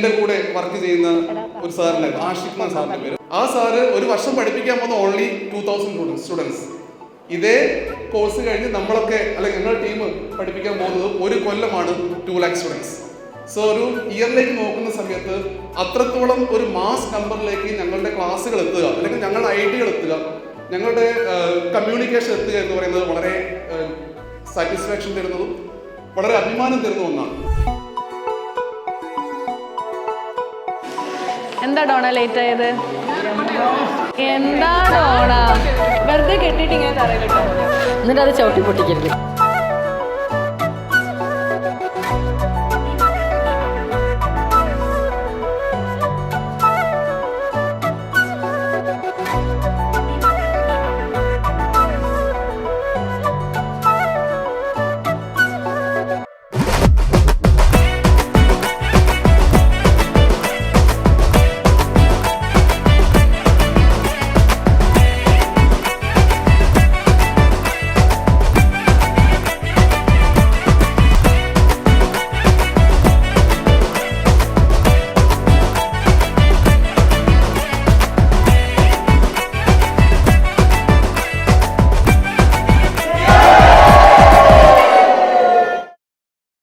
എൻ്റെ കൂടെ വർക്ക് ചെയ്യുന്ന ഒരു സാറിനായിരുന്നു, ആഷിഖ് എന്ന സാറിൻ്റെ പേര്. ആ സാറ് ഒരു വർഷം പഠിപ്പിക്കാൻ പോകുന്ന ഓൺലി 2000 സ്റ്റുഡൻസ്. ഇതേ കോഴ്സ് കഴിഞ്ഞ് നമ്മളൊക്കെ അല്ലെങ്കിൽ ഞങ്ങളുടെ ടീം പഠിപ്പിക്കാൻ പോകുന്നത് ഒരു കൊല്ലമാണ് 2 lakh സ്റ്റുഡൻസ്. സോ ഒരു ഇയറിലേക്ക് നോക്കുന്ന സമയത്ത് അത്രത്തോളം ഒരു മാസ് നമ്പറിലേക്ക് ഞങ്ങളുടെ ക്ലാസ്സുകൾ എത്തുക, അല്ലെങ്കിൽ ഞങ്ങളുടെ ഐഡിയകൾ എത്തുക, ഞങ്ങളുടെ കമ്മ്യൂണിക്കേഷൻ എത്തുക എന്ന് പറയുന്നത് വളരെ സാറ്റിസ്ഫാക്ഷൻ തരുന്നതും വളരെ അഭിമാനം തരുന്ന ഒന്നാണ്. എന്താ ഡോണ ലേറ്റ് ആയത്? എന്താ ഡോണ വെറുതെ കെട്ടിട്ട് ഇങ്ങനെ തറ കിട്ടും, എന്നിട്ട് അത് ചവിട്ടി പൊട്ടിക്കരുത്.